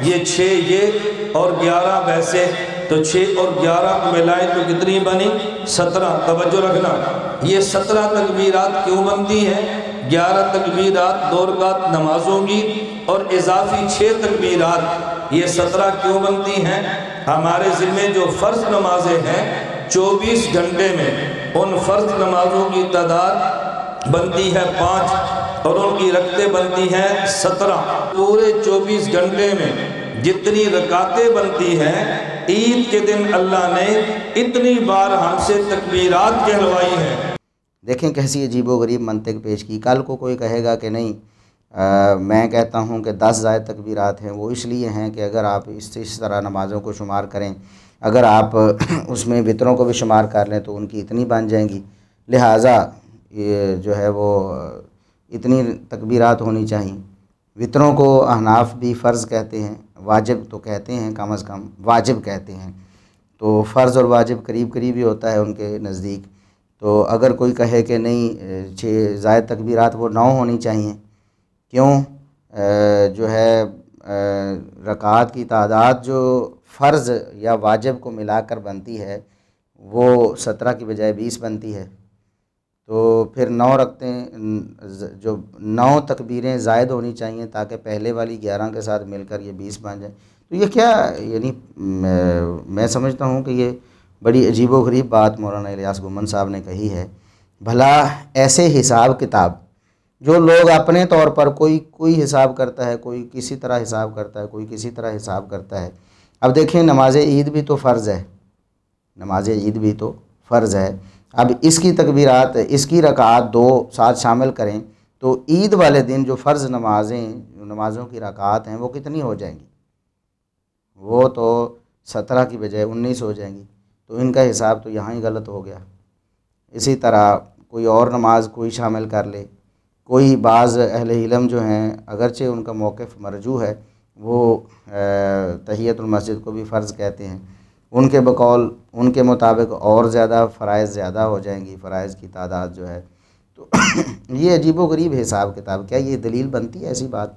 یہ 6 یہ اور 11 ویسے، تو 6 اور 11 کو ملائیں تو کتنی بنی؟ 17۔ توجہ رکھنا، یہ 17 تکبیرات کیوں بنتی ہیں؟ 11 تکبیرات 2 رکعت نمازوں کی اور اضافی 6 تکبیرات، یہ 17 کیوں بنتی ہیں؟ ہمارے ذمے جو فرض نمازیں ہیں 24 گھنٹے میں، ان فرض نمازوں کی تعداد بنتی ہے 5 اور ان کی رکعتیں بنتی ہیں 17۔ پورے 24 گھنٹے میں جتنی رکعتیں بنتی ہیں، عید کے دن اللہ نے اتنی بار ہم سے تکبیرات کہلوائی ہیں۔ دیکھیں کیسی عجیب و غریب منطق پیش کی۔ کل کو کوئی کہے گا کہ نہیں، میں کہتا ہوں کہ 10 زائد تکبیرات ہیں، وہ اس لیے ہیں کہ اگر آپ اس طرح نمازوں کو شمار کریں، اگر آپ اس میں وطروں کو بھی شمار کر لیں تو ان کی اتنی بن جائیں گی، لہٰذا یہ جو ہے وہ اتنی تکبیرات ہونی چاہیے۔ وطروں کو احناف بھی فرض کہتے ہیں، واجب تو کہتے ہیں، کم از کم واجب کہتے ہیں، تو فرض اور واجب قریب قریب ہی ہوتا ہے ان کے نزدیک۔ تو اگر کوئی کہے کہ نہیں 6 زائد تکبیرات وہ 9 ہونی چاہیے، کیوں؟ جو ہے رکعات کی تعداد جو فرض یا واجب کو ملا کر بنتی ہے وہ 17 کی بجائے 20 بنتی ہے، تو پھر 9 رکعتیں جو 9 تکبیریں زائد ہونی چاہیے تاکہ پہلے والی 11 کے ساتھ مل کر یہ 20 بن جائے۔ تو یہ کیا، یعنی میں سمجھتا ہوں کہ یہ بڑی عجیب و غریب بات مولانا الیاس گمن صاحب نے کہی ہے۔ بھلا ایسے حساب کتاب جو لوگ اپنے طور پر کوئی حساب کرتا ہے، کوئی کسی طرح حساب کرتا ہے، کوئی کسی طرح حساب کرتا ہے۔ اب دیکھیں نماز عید بھی تو فرض ہے، نماز عید بھی تو فرض ہے۔ اب اس کی تکبیرات، اس کی رکعات 2 ساتھ شامل کریں تو عید والے دن جو فرض نمازوں کی رکعات ہیں وہ کتنی ہو جائیں گی؟ وہ تو 17 کی بجائے 19 ہو جائیں گی۔ تو ان کا حساب تو یہاں ہی غلط ہو گیا۔ اسی طرح کوئی اور نماز کوئی شامل کر لے، کوئی بعض اہل علم جو ہیں اگرچہ ان کا موقف مرجوح ہے، وہ تحیۃ المسجد کو بھی فرض کہتے ہیں، ان کے بقول ان کے مطابق اور زیادہ فرائض زیادہ ہو جائیں گی، فرائض کی تعداد جو ہے۔ تو یہ عجیب و غریب حساب کتاب، کیا یہ دلیل بنتی ہے ایسی بات؟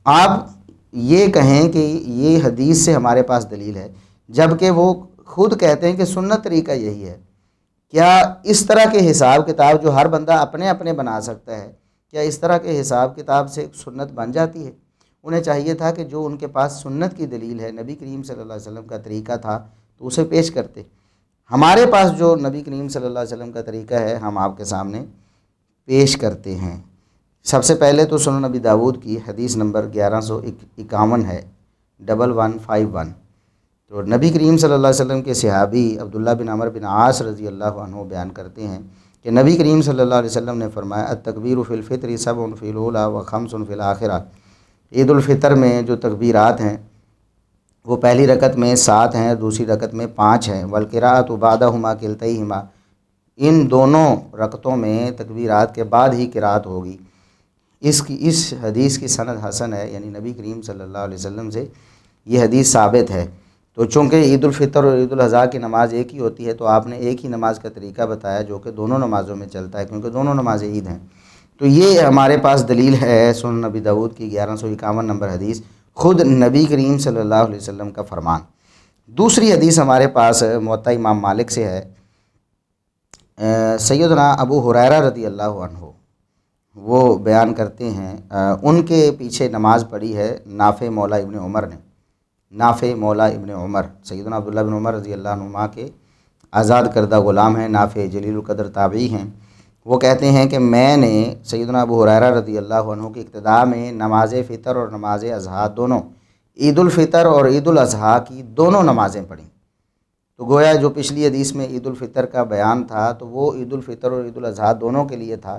آپ یہ کہیں کہ یہ حدیث سے ہمارے پاس دلیل ہے، جبکہ وہ خود کہتے ہیں کہ سنت طریقہ یہی ہے۔ کیا اس طرح کے حساب کتاب جو ہر بندہ اپنے اپنے بنا سکتا ہے، کیا اس طرح کے حساب کتاب سے سنت بن جاتی ہے؟ انہیں چاہیے تھا کہ جو ان کے پاس سنت کی دلیل ہے، نبی کریم صلی اللہ علیہ وسلم کا طریقہ تھا تو اسے پیش کرتے۔ ہمارے پاس جو نبی کریم صلی اللہ علیہ وسلم کا طریقہ ہے ہم آپ کے سامنے پیش کرتے ہیں۔ سب سے پہلے تو سنن نبی داؤد کی حدیث نمبر 1151 ہے، 1151۔ تو نبی کریم صلی اللہ علیہ وسلم کے صحابی عبداللہ بن عمر بن عاص رضی اللہ عنہ بیان کرتے ہیں کہ نبی کریم صلی اللہ علیہ وسلم نے فرمایا التکبیر فی الفطر 7 فی الاولی و 5 فی الاخرہ۔ عید الفطر میں جو تکبیرات ہیں وہ پہلی رکعت میں 7 ہیں، دوسری رکعت میں 5 ہیں، والقراءۃ بعدہما کلتیہما، ان دونوں رکعتوں میں تکبیرات کے بعد ہی قرات ہوگی۔ اس حدیث کی سند حسن ہے، یعنی نبی کریم صلی اللہ علیہ وسلم سے یہ حدیث ثابت ہے۔ تو چونکہ عید الفطر اور عید الاضحیٰ کی نماز ایک ہی ہوتی ہے تو آپ نے ایک ہی نماز کا طریقہ بتایا جو کہ دونوں نمازوں میں چلتا ہے، کیونکہ دونوں نمازیں عید ہیں۔ تو یہ ہمارے پاس دلیل ہے سنن نبی داؤد کی 1151 نمبر حدیث، خود نبی کریم صلی اللہ علیہ وسلم کا فرمان۔ دوسری حدیث ہمارے پاس موطا امام مالک سے ہے، سیدنا ابو ہریرہ رضی اللہ عنہ وہ بیان کرتے ہیں، ان کے پیچھے نماز پڑھی ہے نافع مولا ابن عمر نے۔ نافع مولا ابن عمر سیدنا عبداللہ بن عمر رضی اللہ عنہما کے آزاد کردہ غلام ہیں، نافع جلیل القدر تابعی ہیں۔ وہ کہتے ہیں کہ میں نے سیدنا ابو ہریرہ رضی اللہ عنہ کی ابتدا میں نماز فطر اور نماز اضحیٰ دونوں، عید الفطر اور عید الاضحیٰ کی دونوں نمازیں پڑھیں۔ تو گویا جو پچھلی حدیث میں عید الفطر کا بیان تھا تو وہ عید الفطر اور عید الاضحیٰ دونوں کے لیے تھا،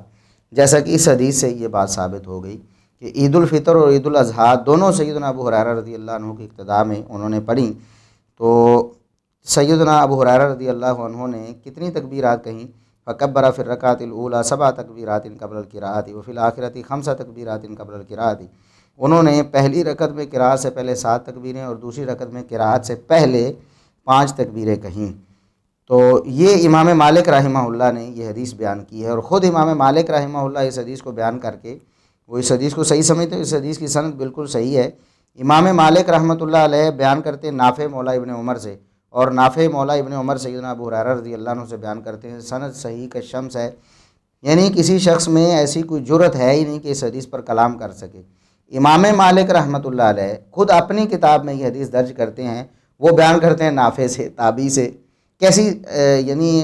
جیسا کہ اس حدیث سے یہ بات ثابت ہو گئی کہ عید الفطر اور عید الاضحیٰ دونوں سیدنا ابو ہریرہ رضی اللہ عنہ کی ابتدا میں انہوں نے پڑھی۔ تو سیدنا ابو ہریرہ رضی اللہ عنہ نے کتنی تکبیرات کہیں؟ فکبر فی الرکعۃ الاولی 7 تکبیرات قبل القراءۃ وفی الآخرۃ 5 تکبیرات قبل القراءۃ۔ انہوں نے پہلی رکعت میں قراءت سے پہلے 7 تکبیریں اور دوسری رکعت میں قراءت سے پہلے 5 تکبیریں کہیں۔ تو یہ امام مالک رحمہ اللہ نے یہ حدیث بیان کی ہے، اور خود امام مالک رحمہ اللہ اس حدیث کو بیان کر کے وہ اس حدیث کو صحیح سمجھتے ہیں۔ اس حدیث کی سند بالکل صحیح ہے امام مالک رحمۃ اللہ علیہ بیان کرتے ہیں نافع مولا ابن عمر سے، اور نافع مولا ابن عمر سیدنا ابو ہریرہ رضی اللہ عنہ سے بیان کرتے ہیں سند صحیح کا شمس ہے، یعنی کسی شخص میں ایسی کوئی جرت ہے ہی نہیں کہ اس حدیث پر کلام کر سکے۔ امام مالک رحمۃ اللہ علیہ خود اپنی کتاب میں یہ حدیث درج کرتے ہیں، وہ بیان کرتے ہیں نافع سے، تابعی سے۔ کیسی یعنی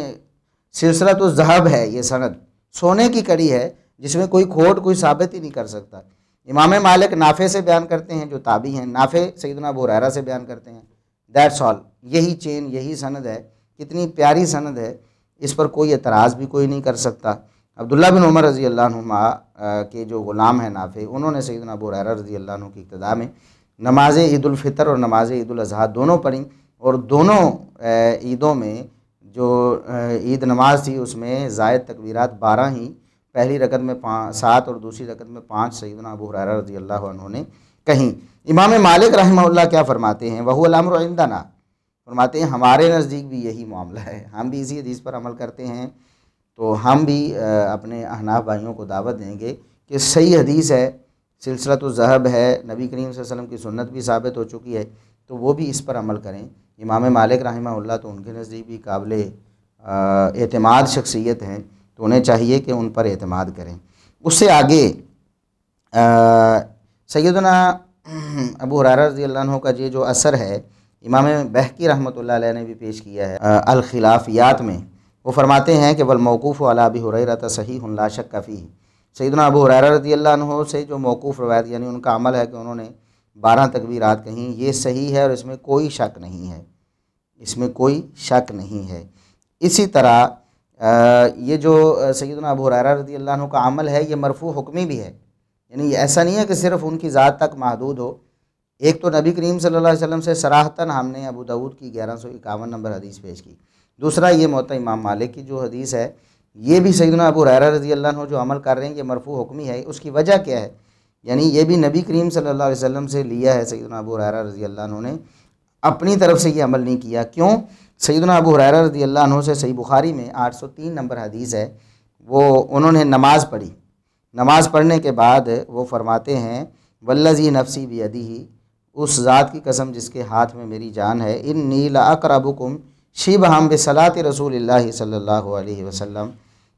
سلسلۃ الذہب ہے یہ سند، سونے کی کڑی ہے جس میں کوئی کھوٹ کوئی ثابت ہی نہیں کر سکتا۔ امام مالک نافع سے بیان کرتے ہیں جو تابعی ہیں، نافع سیدنا ابو ہریرہ سے بیان کرتے ہیں، دیٹس آل، یہی چین یہی سند ہے، کتنی پیاری سند ہے، اس پر کوئی اعتراض بھی کوئی نہیں کر سکتا۔ عبداللہ بن عمر رضی اللہ عنہما کے جو غلام ہیں نافع، انہوں نے سیدنا ابو ہریرہ رضی اللہ عنہ کی اقتداء میں نماز عید الفطر اور نماز عید الاضحیٰ دونوں پڑھیں، اور دونوں عیدوں میں جو عید نماز تھی اس میں زائد تکبیرات 12 ہی، پہلی رکعت میں 7 اور دوسری رکعت میں 5 سیدنا ابو ہریرہ رضی اللہ عنہ نے کہیں۔ امام مالک رحمہ اللہ کیا فرماتے ہیں؟ وَهُوَ الْأَمْرُ عِنْدَنَا، فرماتے ہیں ہمارے نزدیک بھی یہی معاملہ ہے، ہم بھی اسی حدیث پر عمل کرتے ہیں، تو ہم بھی اپنے احناف بھائیوں کو دعوت دیں گے کہ صحیح حدیث ہے، سلسلۃ الذہب ہے، نبی کریم صلی اللہ علیہ وسلم کی سنت بھی ثابت ہو چکی ہے، تو وہ بھی اس پر عمل کریں۔ امام مالک رحمہ اللہ تو ان کے نزدیک بھی قابل اعتماد شخصیت ہیں، تو انہیں چاہیے کہ ان پر اعتماد کریں۔ اس سے آگے سیدنا ابو ہریرہ رضی اللہ عنہ کا یہ جو اثر ہے، امام بہقی رحمۃ اللہ علیہ نے بھی پیش کیا ہے الخلافیات میں، وہ فرماتے ہیں کہ والموقوف علی ابی ہریرہ صحیح لا شک فیہ، سیدنا ابو ہریرہ رضی اللہ عنہ سے جو موقوف روایت یعنی ان کا عمل ہے کہ انہوں نے 12 تکبیرات کہیں، یہ صحیح ہے اور اس میں کوئی شک نہیں ہے، اس میں کوئی شک نہیں ہے۔ اسی طرح یہ جو سیدنا ابو ہریرہ رضی اللہ عنہ کا عمل ہے یہ مرفوع حکمی بھی ہے، یعنی ایسا نہیں ہے کہ صرف ان کی ذات تک محدود ہو۔ ایک تو نبی کریم صلی اللہ علیہ وسلم سے صراحتاً ہم نے ابو داؤد کی 1151 نمبر حدیث پیش کی، دوسرا یہ موطا امام مالک کی جو حدیث ہے یہ بھی سیدنا ابو ہریرہ رضی اللہ عنہ جو عمل کر رہے ہیں یہ مرفوع حکمی ہے۔ اس کی وجہ کیا ہے؟ یعنی یہ بھی نبی کریم صلی اللہ علیہ وسلم سے لیا ہے، سیدنا ابو ہریرہ رضی اللہ عنہ نے اپنی طرف سے یہ عمل نہیں کیا۔ کیوں؟ سیدنا ابو ہریرہ رضی اللہ عنہ سے صحیح بخاری میں 803 نمبر حدیث ہے، وہ انہوں نے نماز پڑھی، نماز پڑھنے کے بعد وہ فرماتے ہیں والذی نفسی بیدہ، اس ذات کی قسم جس کے ہاتھ میں میری جان ہے، انی لاقربکم شبہا بصلاۃ رسول اللہ صلی اللہ علیہ وسلم،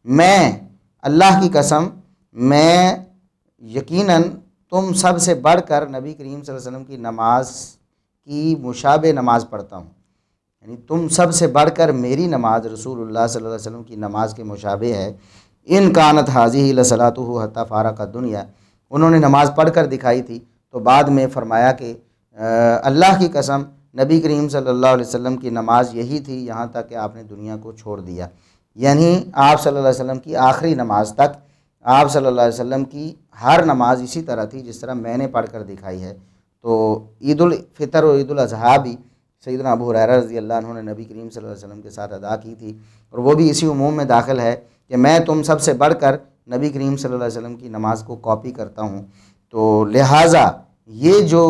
میں اللہ کی قسم میں یقیناً تم سب سے بڑھ کر نبی کریم صلی اللہ علیہ وسلم کی نماز کی مشابہ نماز پڑھتا ہوں، یعنی تم سب سے بڑھ کر میری نماز رسول اللہ صلی اللہ علیہ وسلم کی نماز کے مشابہ ہے۔ ان کانت حاضی لصلاۃہ حتی فارق الدنیا، انہوں نے نماز پڑھ کر دکھائی تھی، تو بعد میں فرمایا کہ اللہ کی قسم نبی کریم صلی اللہ علیہ وسلم کی نماز یہی تھی یہاں تک کہ آپ نے دنیا کو چھوڑ دیا، یعنی آپ صلی اللہ علیہ وسلم کی آخری نماز تک آپ صلی اللہ علیہ وسلم کی ہر نماز اسی طرح تھی جس طرح میں نے پڑھ کر دکھائی ہے۔ تو عید الفطر اور عید الاضحیٰ بھی سیدنا ابو ہریرہ رضی اللہ عنہ نے نبی کریم صلی اللہ علیہ وسلم کے ساتھ ادا کی تھی، اور وہ بھی اسی عموم میں داخل ہے کہ میں تم سب سے بڑھ کر نبی کریم صلی اللہ علیہ وسلم کی نماز کو کاپی کرتا ہوں۔ تو لہٰذا یہ جو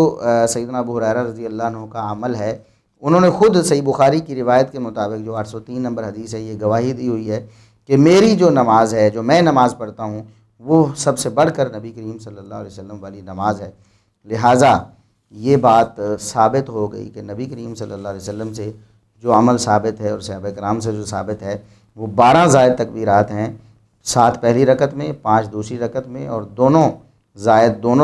سیدنا ابو ہریرہ رضی اللہ عنہ کا عمل ہے، انہوں نے خود صحیح بخاری کی روایت کے مطابق جو 803 نمبر حدیث ہے یہ گواہی دی ہوئی ہے کہ میری جو نماز ہے، جو میں نماز پڑھتا ہوں، وہ سب سے بڑھ کر نبی کریم صلی اللہ علیہ وسلم والی نماز ہے۔ لہٰذا یہ بات ثابت ہو گئی کہ نبی کریم صلی اللہ علیہ وسلم سے جو عمل ثابت ہے اور صحابہ کرام سے جو ثابت ہے وہ 12 زائد تکبیرات ہیں، 7 پہلی رکعت میں، 5 دوسری رکعت میں، اور دونوں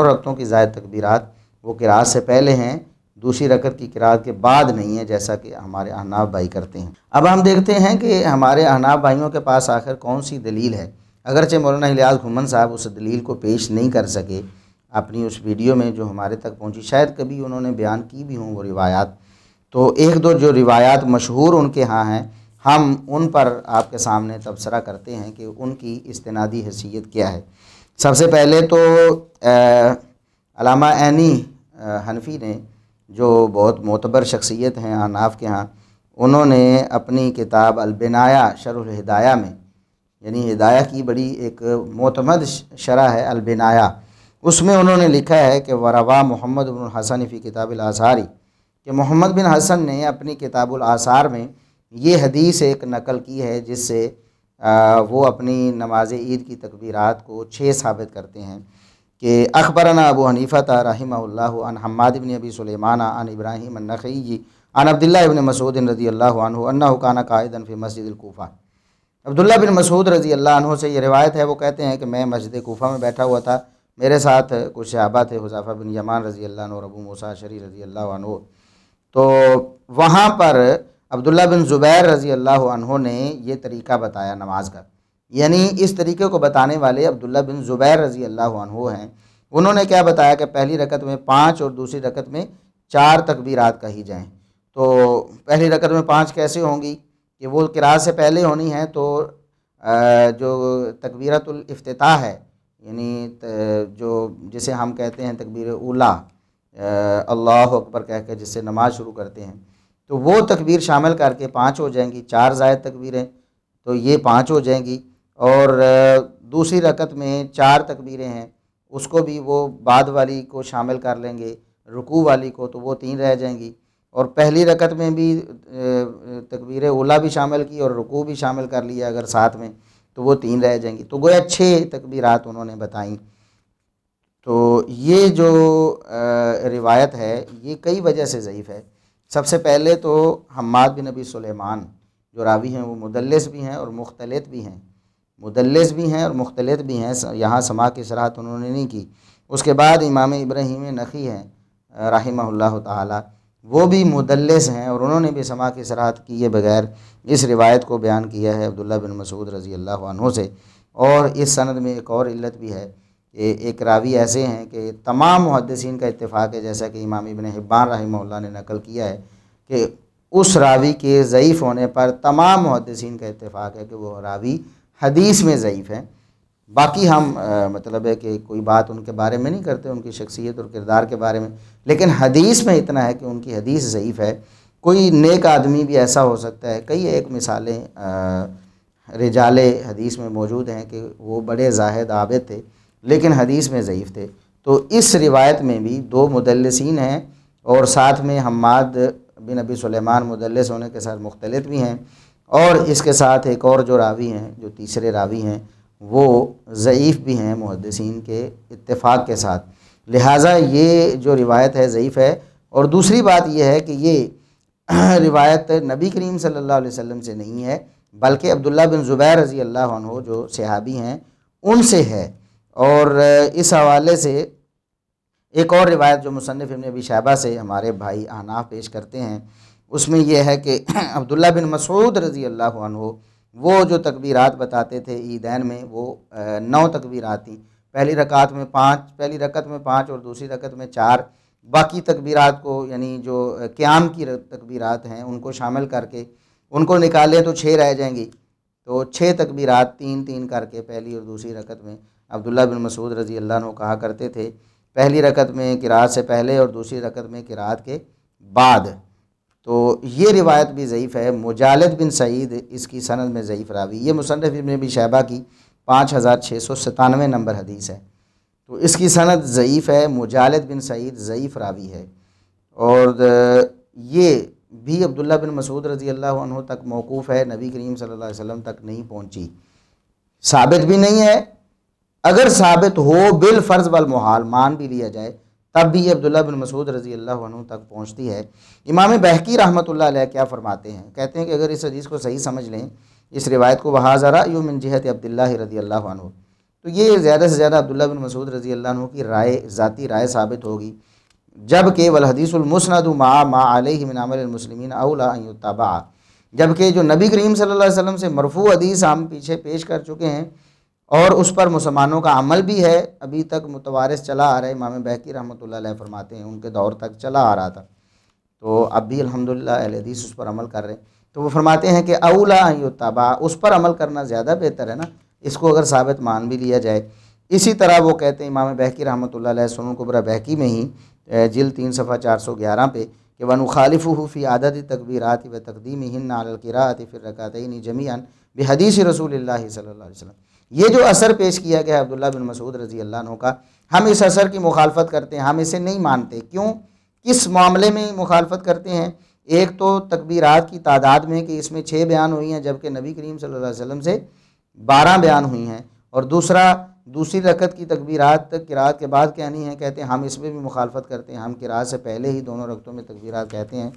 رکعتوں کی زائد تکبیرات وہ قرات سے پہلے ہیں، دوسری رکعت کی قرات کے بعد نہیں ہے جیسا کہ ہمارے احناف بھائی کرتے ہیں۔ اب ہم دیکھتے ہیں کہ ہمارے احناف بھائیوں کے پاس آخر کون سی دلیل ہے۔ اگرچہ مولانا الیاس گھمن صاحب اس دلیل کو پیش نہیں کر سکے اپنی اس ویڈیو میں جو ہمارے تک پہنچی، شاید کبھی انہوں نے بیان کی بھی ہوں وہ روایات، تو ایک دو جو روایات مشہور ان کے ہاں ہیں ہم ان پر آپ کے سامنے تبصرہ کرتے ہیں کہ ان کی استنادی حیثیت کیا ہے۔ سب سے پہلے تو علامہ عینی حنفی نے جو بہت معتبر شخصیت ہیں احناف کے ہاں، انہوں نے اپنی کتاب البنایہ شرح الہدایہ میں، یعنی ہدایہ کی بڑی ایک معتمد شرح ہے البنایہ، اس میں انہوں نے لکھا ہے کہ وروا محمد بن الحسن فی کتاب الآثاری، کہ محمد بن حسن نے اپنی کتاب الآثار میں یہ حدیث ایک نقل کی ہے جس سے وہ اپنی نماز عید کی تکبیرات کو 6 ثابت کرتے ہیں۔ کہ اخبرنا ابو حنیفہ رحمہ اللہ عن حماد بن ابی سلیمان عن ابراہیم النخعی عن عبداللہ بن مسعود رضی اللہ عنہ انہ کان قائدا فی مسجد الکوفہ۔ عبداللہ بن مسعود رضی اللہ عنہ سے یہ روایت ہے، وہ کہتے ہیں کہ میں مسجد کوفہ میں بیٹھا ہوا تھا، میرے ساتھ کچھ صحابہ تھے، حذیفہ بن یمان رضی اللہ عنہ اور ابو موسیٰ اشعری رضی اللہ عنہ۔ تو وہاں پر عبداللہ بن زبیر رضی اللہ عنہ نے یہ طریقہ بتایا نماز کا، یعنی اس طریقے کو بتانے والے عبداللہ بن زبیر رضی اللہ عنہ ہیں۔ انہوں نے کیا بتایا کہ پہلی رکعت میں 5 اور دوسری رکعت میں 4 تکبیرات کہی جائیں۔ تو پہلی رکعت میں 5 کیسے ہوں گی کہ وہ قرات سے پہلے ہونی ہے، تو جو تکبیرۃ الافتتاح ہے، یعنی جو جسے ہم کہتے ہیں تکبیر اولا، اللہ اکبر کہہ کے جس سے نماز شروع کرتے ہیں، تو وہ تکبیر شامل کر کے 5 ہو جائیں گی، 4 زائد تکبیریں تو یہ 5 ہو جائیں گی۔ اور دوسری رکعت میں 4 تکبیریں ہیں، اس کو بھی وہ بعد والی کو شامل کر لیں گے، رکوع والی کو، تو وہ 3 رہ جائیں گی۔ اور پہلی رکعت میں بھی تکبیر اولا بھی شامل کی اور رکوع بھی شامل کر لیا اگر ساتھ میں، تو وہ 3 رہ جائیں گی۔ تو گویا 6 تکبیرات انہوں نے بتائیں۔ تو یہ جو روایت ہے یہ کئی وجہ سے ضعیف ہے۔ سب سے پہلے تو حماد بن ابی سلیمان جو راوی ہیں وہ مدلس بھی ہیں اور مختلط بھی ہیں، مدلس بھی ہیں اور مختلط بھی ہیں، یہاں سماع کی صراحت انہوں نے نہیں کی۔ اس کے بعد امام ابراہیم نخعی ہیں رحمہ اللہ تعالی، وہ بھی مدلس ہیں اور انہوں نے بھی سماع کی صراحت کیے بغیر اس روایت کو بیان کیا ہے عبداللہ بن مسعود رضی اللہ عنہ سے۔ اور اس سند میں ایک اور علت بھی ہے کہ ایک راوی ایسے ہیں کہ تمام محدثین کا اتفاق ہے، جیسا کہ امام ابن حبان رحمہ اللہ نے نقل کیا ہے کہ اس راوی کے ضعیف ہونے پر تمام محدثین کا اتفاق ہے کہ وہ راوی حدیث میں ضعیف ہیں۔ باقی ہم مطلب ہے کہ کوئی بات ان کے بارے میں نہیں کرتے، ان کی شخصیت اور کردار کے بارے میں، لیکن حدیث میں اتنا ہے کہ ان کی حدیث ضعیف ہے۔ کوئی نیک آدمی بھی ایسا ہو سکتا ہے، کئی ایک مثالیں رجال حدیث میں موجود ہیں کہ وہ بڑے زاہد عابد تھے لیکن حدیث میں ضعیف تھے۔ تو اس روایت میں بھی 2 مدلسین ہیں اور ساتھ میں حماد بن ابی سلیمان مدلس ہونے کے ساتھ مختلط بھی ہیں، اور اس کے ساتھ ایک اور جو راوی ہیں، جو تیسرے راوی ہیں، وہ ضعیف بھی ہیں محدثین کے اتفاق کے ساتھ، لہٰذا یہ جو روایت ہے ضعیف ہے۔ اور دوسری بات یہ ہے کہ یہ روایت نبی کریم صلی اللہ علیہ وسلم سے نہیں ہے بلکہ عبداللہ بن زبیر رضی اللہ عنہ جو صحابی ہیں ان سے ہے۔ اور اس حوالے سے ایک اور روایت جو مصنف ابن ابی شیبہ سے ہمارے بھائی احناف پیش کرتے ہیں، اس میں یہ ہے کہ عبداللہ بن مسعود رضی اللہ عنہ وہ جو تکبیرات بتاتے تھے عیدین میں، وہ 9 تکبیرات تھیں۔ پہلی رکعت میں 5 اور دوسری رکعت میں 4، باقی تکبیرات کو یعنی جو قیام کی تکبیرات ہیں ان کو شامل کر کے ان کو نکالیں تو 6 رہ جائیں گی۔ تو 6 تکبیرات 3 کر کے پہلی اور دوسری رکعت میں عبداللہ بن مسعود رضی اللہ عنہ کہا کرتے تھے، پہلی رکعت میں قرات سے پہلے اور دوسری رکعت میں قرات کے بعد۔ تو یہ روایت بھی ضعیف ہے۔ مجالد بن سعید اس کی سند میں ضعیف راوی، یہ مصنف ابن ابی شیبہ کی 5697 نمبر حدیث ہے، تو اس کی سند ضعیف ہے۔ مجالد بن سعید ضعیف راوی ہے، اور یہ بھی عبداللہ بن مسعود رضی اللہ عنہ تک موقوف ہے، نبی کریم صلی اللہ علیہ وسلم تک نہیں پہنچی، ثابت بھی نہیں ہے۔ اگر ثابت ہو بالفرض والمحال مان بھی لیا جائے تب بھی یہ عبداللہ بن مسعود رضی اللہ عنہ تک پہنچتی ہے۔ امام بہقی رحمۃ اللہ علیہ کیا فرماتے ہیں؟ کہتے ہیں کہ اگر اس حدیث کو صحیح سمجھ لیں، اس روایت کو وَهَذَا رَأْيٌ مِّن جِهَةِ عبداللہ رضی اللہ عنہ، تو یہ زیادہ سے زیادہ عبداللہ بن مسعود رضی اللہ عنہ کی رائے، ذاتی رائے ثابت ہوگی، جبکہ والحدیث المسند مع ما علیہ من عمل المسلمین اولا ان یتبع، جبکہ جو نبی کریم صلی اللہ علیہ وسلم سے مرفوع حدیث ہم پیچھے پیش کر چکے ہیں اور اس پر مسلمانوں کا عمل بھی ہے، ابھی تک متوارث چلا آ رہا ہے۔ امام بہقی رحمۃ اللہ علیہ فرماتے ہیں ان کے دور تک چلا آ رہا تھا، تو اب بھی الحمدللہ اہل حدیث اس پر عمل کر رہے ہیں، تو وہ فرماتے ہیں کہ اولا ان یتبع، اس پر عمل کرنا زیادہ بہتر ہے نا، اس کو اگر ثابت مان بھی لیا جائے۔ اسی طرح وہ کہتے ہیں امام بہقی رحمۃ اللہ علیہ سنن کبری بہقی میں ہی جلد 3 صفحہ 411 پہ کہ وَنُخَالِفُهُ فِي عَدَدِ التَّكْبِيرَاتِ وَتَقْدِيمِهِنَّ عَلَى الْقِرَاءَةِ فِي الرَّكْعَتَيْنِ جَمِيعًا بِحَدِيثِ رسول اللہ صلی اللہ علیہ وسلم۔ یہ جو اثر پیش کیا گیا ہے عبداللہ بن مسعود رضی اللہ عنہ کا، ہم اس اثر کی مخالفت کرتے ہیں، ہم اسے نہیں مانتے۔ کیوں؟ کس معاملے میں مخالفت کرتے ہیں؟ ایک تو تکبیرات کی تعداد میں کہ اس میں 6 بیان ہوئی ہیں جبکہ نبی کریم صلی اللہ علیہ وسلم سے 12 بیان ہوئی ہیں، اور دوسرا دوسری رکعت کی تکبیرات قرات کے بعد کہنی ہے، کہتے ہیں ہم اس میں بھی مخالفت کرتے ہیں، ہم قرات سے پہلے ہی دونوں رکعتوں میں تکبیرات کہتے ہیں۔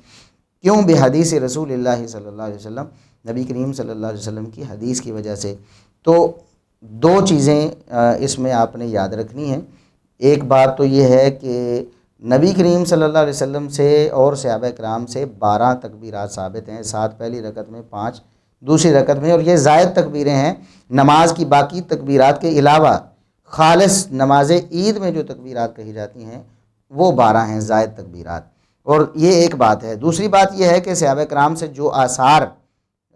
کیوں؟ بحدیث رسول اللہ صلی اللہ علیہ وسلم، نبی کریم صلی اللہ علیہ وسلم کی حدیث کی وجہ سے۔ تو دو چیزیں اس میں آپ نے یاد رکھنی ہیں۔ ایک بات تو یہ ہے کہ نبی کریم صلی اللہ علیہ وسلم سے اور صحابہ کرام سے 12 تکبیرات ثابت ہیں، 7 پہلی رکعت میں، 5 دوسری رکعت میں، اور یہ زائد تکبیریں ہیں نماز کی باقی تکبیرات کے علاوہ۔ خالص نماز عید میں جو تکبیرات کہی جاتی ہیں وہ 12 ہیں زائد تکبیرات، اور یہ ایک بات ہے۔ دوسری بات یہ ہے کہ صحابہ کرام سے جو آثار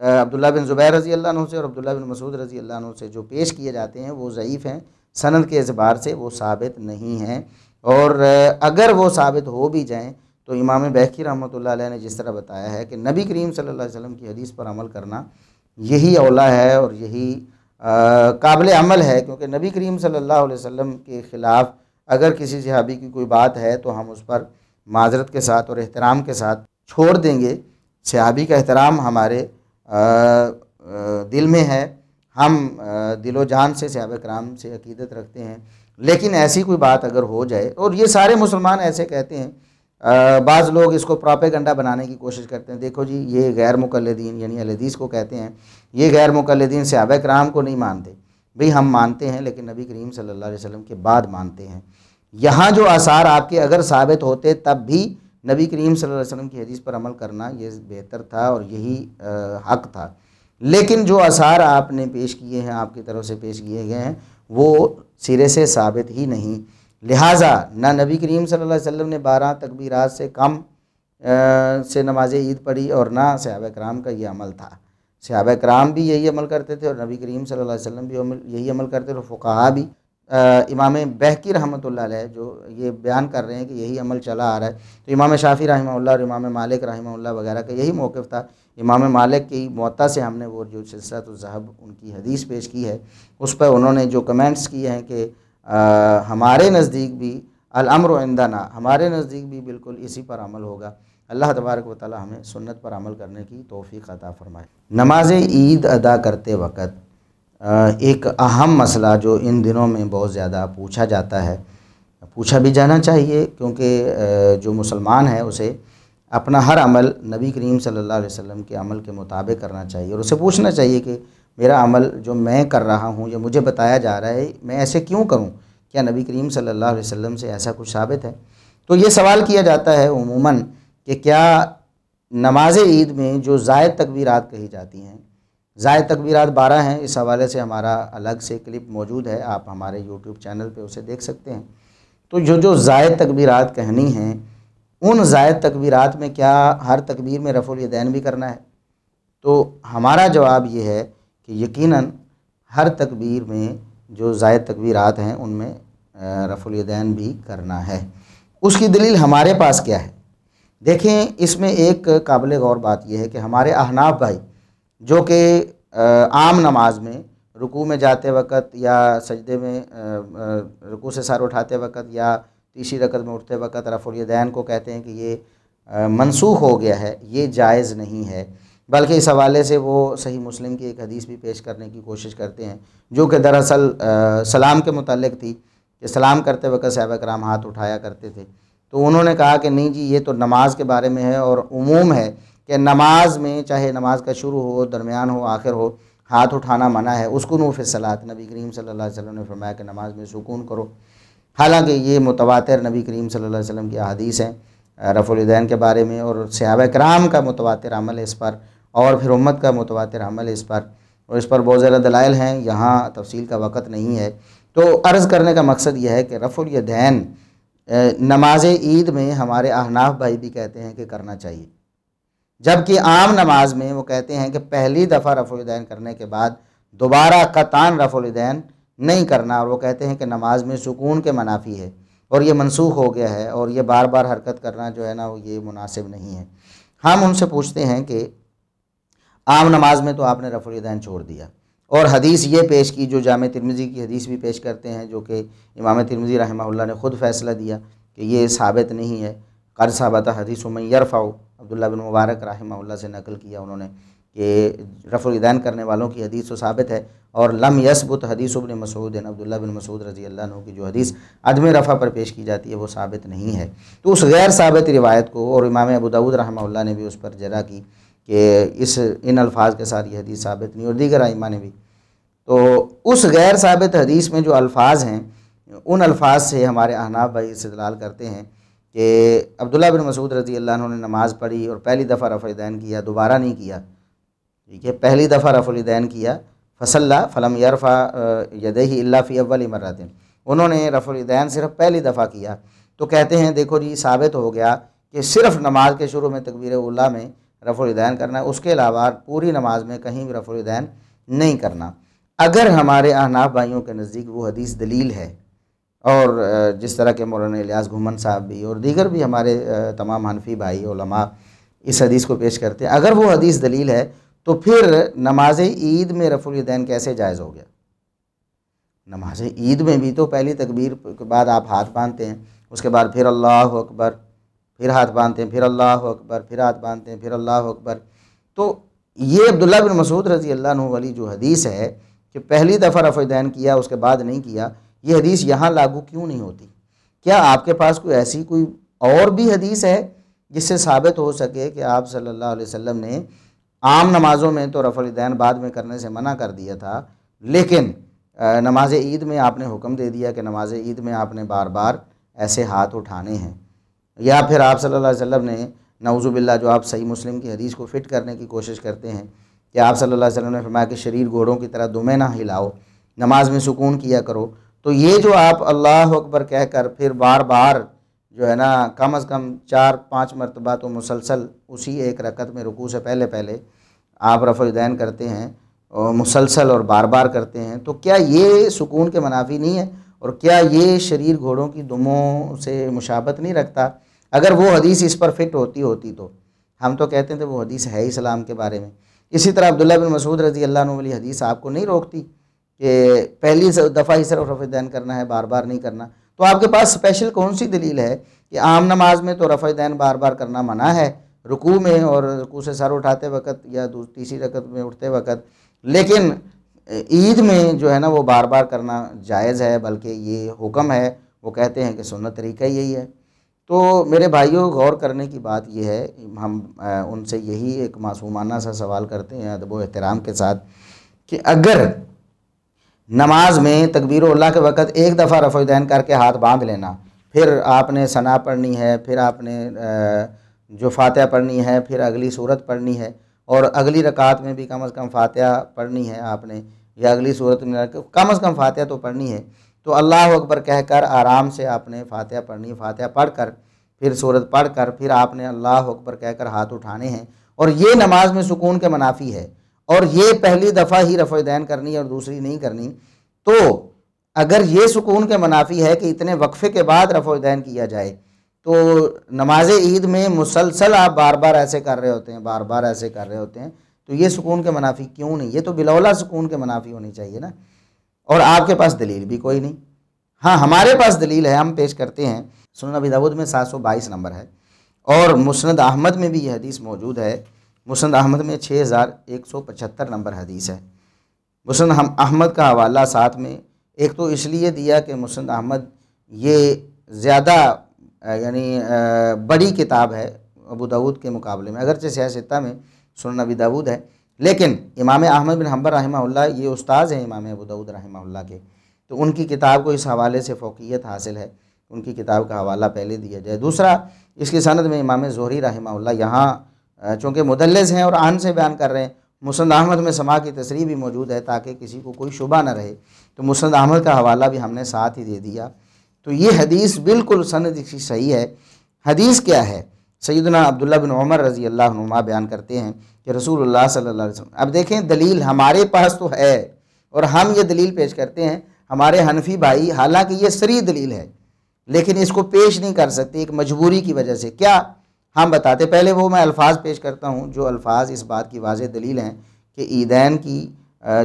عبداللہ بن زبیر رضی اللہ عنہ سے اور عبداللہ بن مسعود رضی اللہ عنہ سے جو پیش کیے جاتے ہیں وہ ضعیف ہیں، سند کے اعتبار سے وہ ثابت نہیں ہیں، اور اگر وہ ثابت ہو بھی جائیں تو امام بیہقی رحمۃ اللہ علیہ نے جس طرح بتایا ہے کہ نبی کریم صلی اللہ علیہ وسلم کی حدیث پر عمل کرنا یہی اولا ہے اور یہی قابل عمل ہے، کیونکہ نبی کریم صلی اللہ علیہ وسلم کے خلاف اگر کسی صحابی کی کوئی بات ہے تو ہم اس پر معذرت کے ساتھ اور احترام کے ساتھ چھوڑ دیں گے۔ صحابی کا احترام ہمارے دل میں ہے، ہم دل و جان سے صحابہ کرام سے عقیدت رکھتے ہیں، لیکن ایسی کوئی بات اگر ہو جائے، اور یہ سارے مسلمان ایسے کہتے ہیں، بعض لوگ اس کو پراپیگنڈا بنانے کی کوشش کرتے ہیں، دیکھو جی یہ غیر مقلدین یعنی اہل حدیث کو کہتے ہیں، یہ غیر مقلدین صحابہ کرام کو نہیں مانتے۔ بھئی ہم مانتے ہیں لیکن نبی کریم صلی اللہ علیہ وسلم کے بعد مانتے ہیں۔ یہاں جو آثار آپ کے اگر ثابت ہوتے تب بھی نبی کریم صلی اللہ علیہ وسلم کی حدیث پر عمل کرنا یہ بہتر تھا اور یہی حق تھا، لیکن جو آثار آپ نے پیش کیے ہیں، آپ کی طرف سے پیش کیے گئے ہیں، وہ سرے سے ثابت ہی نہیں، لہٰذا نہ نبی کریم صلی اللہ علیہ وسلم نے 12 تکبیرات سے کم سے نماز عید پڑھی اور نہ صحابہ کرام کا یہ عمل تھا۔ صحابہ کرام بھی یہی عمل کرتے تھے اور نبی کریم صلی اللہ علیہ وسلم بھی یہی عمل کرتے تھے، اور فقہا بھی۔ امام بیہقی رحمۃ اللہ علیہ جو یہ بیان کر رہے ہیں کہ یہی عمل چلا آ رہا ہے، تو امام شافعی رحمہ اللہ اور امام مالک رحمہ اللہ وغیرہ کا یہی موقف تھا۔ امام مالک کی موطا سے ہم نے وہ جو سلسلۃ الذہب ان کی حدیث پیش کی ہے اس پر انہوں نے جو کمنٹس کیے ہیں کہ ہمارے نزدیک بھی الامر عندنا، ہمارے نزدیک بھی بالکل اسی پر عمل ہوگا۔ اللہ تبارک و تعالی ہمیں سنت پر عمل کرنے کی توفیق عطا فرمائے۔ نماز عید ادا کرتے وقت ایک اہم مسئلہ جو ان دنوں میں بہت زیادہ پوچھا جاتا ہے، پوچھا بھی جانا چاہیے، کیونکہ جو مسلمان ہے اسے اپنا ہر عمل نبی کریم صلی اللہ علیہ وسلم کے عمل کے مطابق کرنا چاہیے، اور اسے پوچھنا چاہیے کہ میرا عمل جو میں کر رہا ہوں یا مجھے بتایا جا رہا ہے میں ایسے کیوں کروں، کیا نبی کریم صلی اللہ علیہ وسلم سے ایسا کچھ ثابت ہے؟ تو یہ سوال کیا جاتا ہے عموماً کہ کیا نماز عید میں جو زائد تکبیرات کہی جاتی ہیں، زائد تکبیرات 12 ہیں، اس حوالے سے ہمارا الگ سے کلپ موجود ہے، آپ ہمارے یوٹیوب چینل پہ اسے دیکھ سکتے ہیں۔ تو جو زائد تکبیرات کہنی ہیں، ان زائد تکبیرات میں کیا ہر تکبیر میں رفع الیدین بھی کرنا ہے؟ تو ہمارا جواب یہ ہے کہ یقیناً ہر تکبیر میں جو زائد تکبیرات ہیں ان میں رفع الیدین بھی کرنا ہے۔ اس کی دلیل ہمارے پاس کیا ہے؟ دیکھیں، اس میں ایک قابل غور بات یہ ہے کہ ہمارے احناف بھائی جو کہ عام نماز میں رکوع میں جاتے وقت یا سجدے میں رکوع سے سر اٹھاتے وقت یا تیسری رکعت میں اٹھتے وقت رفع الیدین کو کہتے ہیں کہ یہ منسوخ ہو گیا ہے، یہ جائز نہیں ہے، بلکہ اس حوالے سے وہ صحیح مسلم کی ایک حدیث بھی پیش کرنے کی کوشش کرتے ہیں جو کہ دراصل سلام کے متعلق تھی کہ سلام کرتے وقت صحابہ کرام ہاتھ اٹھایا کرتے تھے۔ تو انہوں نے کہا کہ نہیں جی، یہ تو نماز کے بارے میں ہے اور عموم ہے کہ نماز میں چاہے نماز کا شروع ہو، درمیان ہو، آخر ہو، ہاتھ اٹھانا منع ہے۔ اسکنوا فی الصلاۃ، نبی کریم صلی اللہ علیہ وسلم نے فرمایا کہ نماز میں سکون کرو۔ حالانکہ یہ متواتر نبی کریم صلی اللہ علیہ وسلم کی احادیث ہیں رفع الیدین کے بارے میں، اور صحابہ کرام کا متواتر عمل ہے اس پر، اور پھر امت کا متواتر عمل ہے اس پر، اور اس پر بہت زیادہ دلائل ہیں، یہاں تفصیل کا وقت نہیں ہے۔ تو عرض کرنے کا مقصد یہ ہے کہ رفع الیدین نماز عید میں ہمارے احناف بھائی بھی کہتے ہیں کہ کرنا چاہیے، جبکہ عام نماز میں وہ کہتے ہیں کہ پہلی دفعہ رفع الیدین کرنے کے بعد دوبارہ قطعاً رفع الیدین نہیں کرنا، اور وہ کہتے ہیں کہ نماز میں سکون کے منافی ہے اور یہ منسوخ ہو گیا ہے، اور یہ بار بار حرکت کرنا جو ہے نا وہ یہ مناسب نہیں ہے۔ ہم ان سے پوچھتے ہیں کہ عام نماز میں تو آپ نے رفع الیدین چھوڑ دیا، اور حدیث یہ پیش کی جو جامع ترمذی کی حدیث بھی پیش کرتے ہیں، جو کہ امام ترمذی رحمہ اللہ نے خود فیصلہ دیا کہ یہ ثابت نہیں ہے۔ قد ثبت حدیث من یرفع، عبداللہ بن مبارک رحمہ اللہ سے نقل کیا انہوں نے کہ رفع الیدین کرنے والوں کی حدیث تو ثابت ہے، اور لم یثبت حدیث ابن مسعود، عبداللہ بن مسعود رضی اللہ عنہ کی جو حدیث عدم رفع پر پیش کی جاتی ہے وہ ثابت نہیں ہے۔ تو اس غیر ثابت روایت کو، اور امام ابو داؤد رحمہ اللہ نے بھی اس پر جرح کی کہ ان الفاظ کے ساتھ یہ حدیث ثابت نہیں، اور دیگر ائمہ نے بھی، تو اس غیر ثابت حدیث میں جو الفاظ ہیں ان الفاظ سے ہمارے احناف بھائی استدلال کرتے ہیں کہ عبداللہ بن مسعود رضی اللہ عنہ نے نماز پڑھی اور پہلی دفعہ رفع الیدین کیا، دوبارہ نہیں کیا، ٹھیک ہے، پہلی دفعہ رفع الیدین کیا، فصلی فلم یرفع یدیہ الا فی اول مرۃ، انہوں نے رفع الیدین صرف پہلی دفعہ کیا، تو کہتے ہیں دیکھو جی ثابت ہو گیا کہ صرف نماز کے شروع میں تکبیر اولیٰ میں رفع الیدین کرنا ہے، اس کے علاوہ پوری نماز میں کہیں بھی رفع الیدین نہیں کرنا۔ اگر ہمارے احناف بھائیوں کے نزدیک وہ حدیث دلیل ہے، اور جس طرح کے مولانا الیاس گھومن صاحب بھی اور دیگر بھی ہمارے تمام حنفی بھائی علماء اس حدیث کو پیش کرتے ہیں، اگر وہ حدیث دلیل ہے تو پھر نماز عید میں رفع الیدین کیسے جائز ہو گیا؟ نماز عید میں بھی تو پہلی تکبیر کے بعد آپ ہاتھ باندھتے ہیں، اس کے بعد پھر اللہ اکبر، پھر ہاتھ باندھتے ہیں، پھر اللہ اکبر، پھر ہاتھ باندھتے ہیں، پھر اللہ اکبر۔ تو یہ عبداللہ بن مسعود رضی اللہ عنہ والی جو حدیث ہے کہ پہلی دفعہ رفع الیدین کیا اس کے بعد نہیں کیا، یہ حدیث یہاں لاگو کیوں نہیں ہوتی؟ کیا آپ کے پاس کوئی ایسی کوئی اور بھی حدیث ہے جس سے ثابت ہو سکے کہ آپ صلی اللہ علیہ وسلم نے عام نمازوں میں تو رفع الیدین بعد میں کرنے سے منع کر دیا تھا، لیکن نماز عید میں آپ نے حکم دے دیا کہ نماز عید میں آپ نے بار بار ایسے ہاتھ اٹھانے ہیں؟ یا پھر آپ صلی اللہ علیہ وسلم نے نعوذ باللہ، جو آپ صحیح مسلم کی حدیث کو فٹ کرنے کی کوشش کرتے ہیں کہ آپ صلی اللہ علیہ وسلم نے فرمایا کہ شریر گھوڑوں کی طرح دمیں نہ ہلاؤ، نماز میں سکون کیا کرو، تو یہ جو آپ اللہ اکبر کہہ کر پھر بار بار جو ہے نا کم از کم 4-5 مرتبہ تو مسلسل اسی ایک رکعت میں رکوع سے پہلے آپ رفع الیدین کرتے ہیں اور مسلسل اور بار بار کرتے ہیں، تو کیا یہ سکون کے منافی نہیں ہے؟ اور کیا یہ شریر گھوڑوں کی دموں سے مشابہت نہیں رکھتا؟ اگر وہ حدیث اس پر فٹ ہوتی تو ہم تو کہتے ہیں وہ حدیث ہے اسلام کے بارے میں۔ اسی طرح عبداللہ بن مسعود رضی اللہ عنہ والی حدیث آپ کو نہیں روکتی کہ پہلی دفعہ ہی صرف رفع الیدین کرنا ہے، بار بار نہیں کرنا، تو آپ کے پاس اسپیشل کون سی دلیل ہے کہ عام نماز میں تو رفع الیدین بار بار کرنا منع ہے رکوع میں اور رکوع سے سر اٹھاتے وقت یا تیسری رکعت میں اٹھتے وقت، لیکن عید میں جو ہے نا وہ بار بار کرنا جائز ہے، بلکہ یہ حکم ہے، وہ کہتے ہیں کہ سنت طریقہ یہی ہے۔ تو میرے بھائیوں، غور کرنے کی بات یہ ہے، ہم ان سے یہی ایک معصومانہ سا سوال کرتے ہیں ادب و احترام کے ساتھ کہ اگر نماز میں تکبیر اولیٰ کے وقت ایک دفعہ رفع الیدین کر کے ہاتھ باندھ لینا، پھر آپ نے ثنا پڑھنی ہے، پھر آپ نے جو فاتحہ پڑھنی ہے، پھر اگلی سورت پڑھنی ہے، اور اگلی رکعت میں بھی کم از کم فاتحہ پڑھنی ہے آپ نے، یا اگلی سورت میں کم از کم فاتحہ تو پڑھنی ہے، تو اللہ اکبر کہہ کر آرام سے آپ نے فاتحہ پڑھنی ہے، فاتحہ پڑھ کر پھر سورت پڑھ کر پھر آپ نے اللہ اکبر کہہ کر ہاتھ اٹھانے ہیں، اور یہ نماز میں سکون کے منافی ہے، اور یہ پہلی دفعہ ہی رفع الیدین کرنی ہے اور دوسری نہیں کرنی، تو اگر یہ سکون کے منافی ہے کہ اتنے وقفے کے بعد رفع الیدین کیا جائے، تو نماز عید میں مسلسل آپ بار بار ایسے کر رہے ہوتے ہیں، بار بار ایسے کر رہے ہوتے ہیں، تو یہ سکون کے منافی کیوں نہیں؟ یہ تو بلاولا سکون کے منافی ہونی چاہیے نا، اور آپ کے پاس دلیل بھی کوئی نہیں۔ ہاں، ہمارے پاس دلیل ہے، ہم پیش کرتے ہیں، سنن ابی داؤد میں 722 نمبر ہے، اور مسند احمد میں بھی یہ حدیث موجود ہے، مسند احمد میں 6175 نمبر حدیث ہے۔ مسند احمد کا حوالہ ساتھ میں ایک تو اس لیے دیا کہ مسند احمد یہ زیادہ یعنی بڑی کتاب ہے ابو داؤد کے مقابلے میں، اگرچہ سیاہ ستہ میں سنن ابی داؤد ہے، لیکن امام احمد بن حنبل رحمہ اللہ یہ استاذ ہیں امام ابو داؤد رحمہ اللہ کے، تو ان کی کتاب کو اس حوالے سے فوقیت حاصل ہے، ان کی کتاب کا حوالہ پہلے دیا جائے۔ دوسرا، اس کی سند میں امام زہری رحمہ اللہ یہاں چونکہ مدلس ہیں اور عن سے بیان کر رہے ہیں، مسند احمد میں سماع کی تصریح بھی موجود ہے تاکہ کسی کو کوئی شبہ نہ رہے، تو مسند احمد کا حوالہ بھی ہم نے ساتھ ہی دے دیا۔ تو یہ حدیث بالکل سند کی صحیح ہے۔ حدیث کیا ہے؟ سیدنا عبداللہ بن عمر رضی اللہ عنہما بیان کرتے ہیں کہ رسول اللہ صلی اللہ علیہ وسلم، اب دیکھیں دلیل ہمارے پاس تو ہے اور ہم یہ دلیل پیش کرتے ہیں، ہمارے حنفی بھائی حالانکہ یہ صریح دلیل ہے لیکن اس کو پیش نہیں کر سکتے ایک مجبوری کی وجہ سے۔ کیا ہم بتاتے، پہلے وہ میں الفاظ پیش کرتا ہوں جو الفاظ اس بات کی واضح دلیل ہیں کہ عیدین کی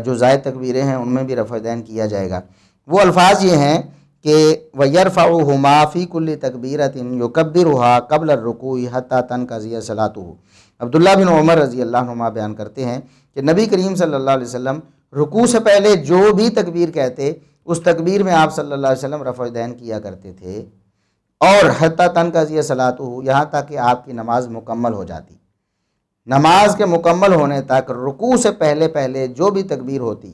جو زائد تکبیریں ہیں ان میں بھی رفع الیدین کیا جائے گا۔ وہ الفاظ یہ ہیں کہ وَيَرْفَعُهُمَا فِي كُلِّ تَكْبِيرَةٍ يُكَبِّرُهَا قَبْلَ الرُّكُوعِ حَتَّى تَنْقَضِيَ صَلَاتُهُ۔ عبداللہ بن عمر رضی اللہ عنہما بیان کرتے ہیں کہ نبی کریم صلی اللہ علیہ وسلم رکوع سے پہلے جو بھی تکبیر کہتے اس تکبیر میں آپ صلی اللہ علیہ وسلم رفع دین کیا کرتے تھے، اور حتیٰ تنقضی صلاتہ، یہاں تک کہ آپ کی نماز مکمل ہو جاتی۔ نماز کے مکمل ہونے تک رکوع سے پہلے جو بھی تکبیر ہوتی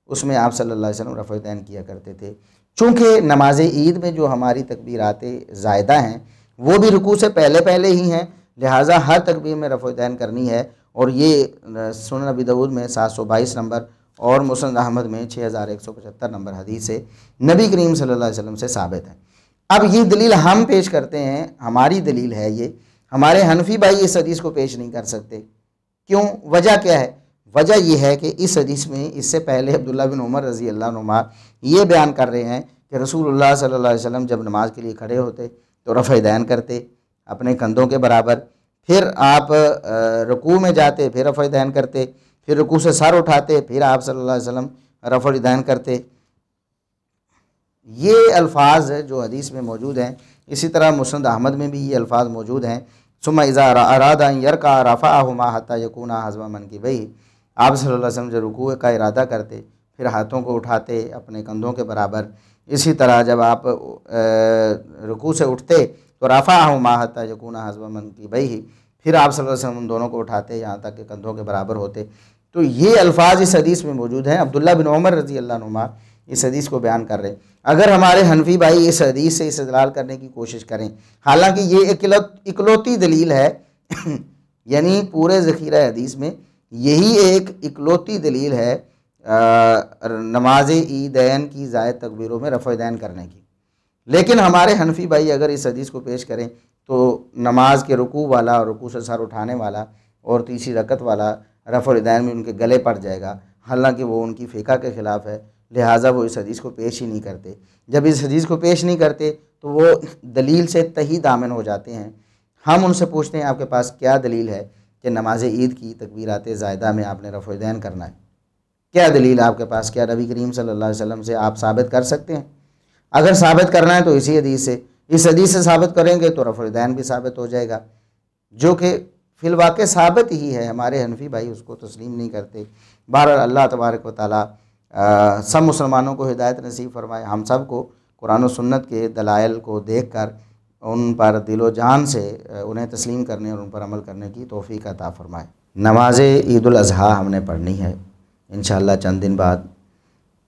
اس میں آپ صلی اللہ علیہ وسلم رفع دین کیا کرتے تھے۔ چونکہ نماز عید میں جو ہماری تکبیرات زائدہ ہیں وہ بھی رکوع سے پہلے ہی ہیں، لہٰذا ہر تکبیر میں رفع دین کرنی ہے، اور یہ سنن ابی داؤد میں 722 نمبر اور مسند احمد میں 6175 نمبر حدیث سے نبی کریم صلی اللہ علیہ وسلم سے ثابت ہے۔ اب یہ دلیل ہم پیش کرتے ہیں، ہماری دلیل ہے یہ، ہمارے حنفی بھائی اس حدیث کو پیش نہیں کر سکتے۔ کیوں؟ وجہ کیا ہے؟ وجہ یہ ہے کہ اس حدیث میں اس سے پہلے عبداللہ بن عمر رضی اللہ عنہما یہ بیان کر رہے ہیں کہ رسول اللہ صلی اللہ علیہ وسلم جب نماز کے لیے کھڑے ہوتے تو رفع دین کرتے اپنے کندھوں کے برابر، پھر آپ رکوع میں جاتے پھر رفع دین کرتے، پھر رکوع سے سر اٹھاتے پھر آپ صلی اللہ علیہ وسلم رفع دین کرتے۔ یہ الفاظ جو حدیث میں موجود ہیں، اسی طرح مسند احمد میں بھی یہ الفاظ موجود ہیں۔ ثم اذا اراد ان يركع رفعهما حتى يكون حذو منكبيه، آپ صلی اللہ علیہ وسلم جب رکوع کا ارادہ کرتے پھر ہاتھوں کو اٹھاتے اپنے کندھوں کے برابر۔ اسی طرح جب آپ رکوع سے اٹھتے تو رفعهما حتى يكون حذو منكبيه، پھر آپ صلی اللہ علیہ وسلم دونوں کو اٹھاتے یہاں تک کہ کندھوں کے برابر ہوتے۔ تو یہ الفاظ اس حدیث میں موجود ہیں۔ عبداللہ بن عمر رضی اللہ عنہما اس حدیث کو بیان کر رہے ہیں۔ اگر ہمارے حنفی بھائی اس حدیث سے استدلال کرنے کی کوشش کریں، حالانکہ یہ اکلوتی دلیل ہے یعنی پورے ذخیرہ حدیث میں یہی ایک اکلوتی دلیل ہے نماز عیدین کی زائد تکبیروں میں رفع دین کرنے کی، لیکن ہمارے حنفی بھائی اگر اس حدیث کو پیش کریں تو نماز کے رکوع والا اور رکوع سے سر اٹھانے والا اور تیسری رکعت والا رفع دین میں ان کے گلے پڑ جائے گا، حالانکہ وہ ان کی فقہ کے خلاف ہے، لہٰذا وہ اس حدیث کو پیش ہی نہیں کرتے۔ جب اس حدیث کو پیش نہیں کرتے تو وہ دلیل سے تہی دامن ہو جاتے ہیں۔ ہم ان سے پوچھتے ہیں آپ کے پاس کیا دلیل ہے کہ نماز عید کی تکبیرات زائدہ میں آپ نے رفع دین کرنا ہے؟ کیا دلیل آپ کے پاس؟ کیا نبی کریم صلی اللہ علیہ وسلم سے آپ ثابت کر سکتے ہیں؟ اگر ثابت کرنا ہے تو اسی حدیث سے، اس حدیث سے ثابت کریں گے تو رفع دین بھی ثابت ہو جائے گا، جو کہ فی الواقع ثابت ہی ہے۔ ہمارے حنفی بھائی اس کو تسلیم نہیں کرتے۔ بہرحال اللہ تبارک و تعالیٰ سب مسلمانوں کو ہدایت نصیب فرمائے، ہم سب کو قرآن و سنت کے دلائل کو دیکھ کر ان پر دل و جان سے انہیں تسلیم کرنے اور ان پر عمل کرنے کی توفیق عطا فرمائے۔ نماز عید الاضحیٰ ہم نے پڑھنی ہے انشاءاللہ چند دن بعد،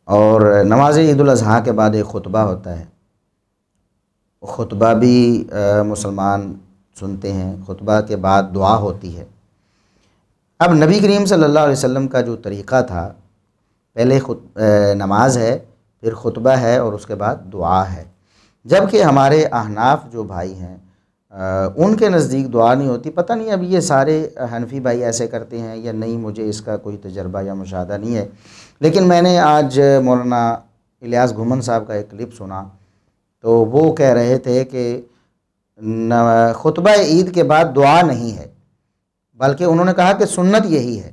اور نماز عید الاضحیٰ کے بعد ایک خطبہ ہوتا ہے، خطبہ بھی مسلمان سنتے ہیں۔ خطبہ کے بعد دعا ہوتی ہے۔ اب نبی کریم صلی اللہ علیہ وسلم کا جو طریقہ تھا، پہلے نماز ہے، پھر خطبہ ہے اور اس کے بعد دعا ہے، جبکہ ہمارے احناف جو بھائی ہیں ان کے نزدیک دعا نہیں ہوتی۔ پتہ نہیں اب یہ سارے حنفی بھائی ایسے کرتے ہیں یا نہیں، مجھے اس کا کوئی تجربہ یا مشاہدہ نہیں ہے، لیکن میں نے آج مولانا الیاس گھمن صاحب کا ایک کلپ سنا، تو وہ کہہ رہے تھے کہ خطبہ عید کے بعد دعا نہیں ہے، بلکہ انہوں نے کہا کہ سنت یہی ہے۔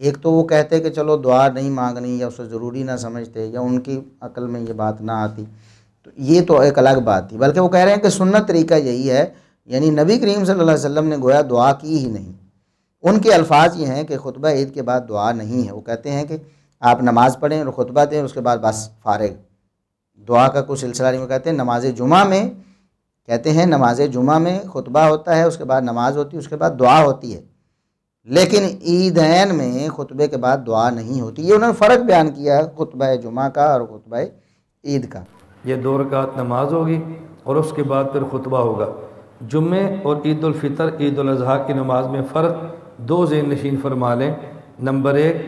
ایک تو وہ کہتے کہ چلو دعا نہیں مانگنی یا اسے ضروری نہ سمجھتے یا ان کی عقل میں یہ بات نہ آتی، تو یہ تو ایک الگ بات تھی، بلکہ وہ کہہ رہے ہیں کہ سنت طریقہ یہی ہے، یعنی نبی کریم صلی اللہ علیہ وسلم نے گویا دعا کی ہی نہیں۔ ان کے الفاظ یہ ہیں کہ خطبہ عید کے بعد دعا نہیں ہے، وہ کہتے ہیں کہ آپ نماز پڑھیں اور خطبہ دیں، اس کے بعد بس فارغ، دعا کا کوئی سلسلہ نہیں۔ وہ کہتے ہیں نماز جمعہ میں، کہتے ہیں نماز جمعہ میں خطبہ ہوتا ہے، اس کے بعد نماز ہوتی ہے، اس کے بعد دعا ہوتی ہے، لیکن عیدین میں خطبے کے بعد دعا نہیں ہوتی۔ یہ انہوں نے فرق بیان کیا ہے خطبہ جمعہ کا اور خطبہ عید کا۔ یہ 2 رکعت نماز ہوگی اور اس کے بعد پھر خطبہ ہوگا۔ جمعے اور عید الفطر عید الاضحیٰ کی نماز میں فرق 2 ذہن نشین فرما لیں۔ نمبر 1،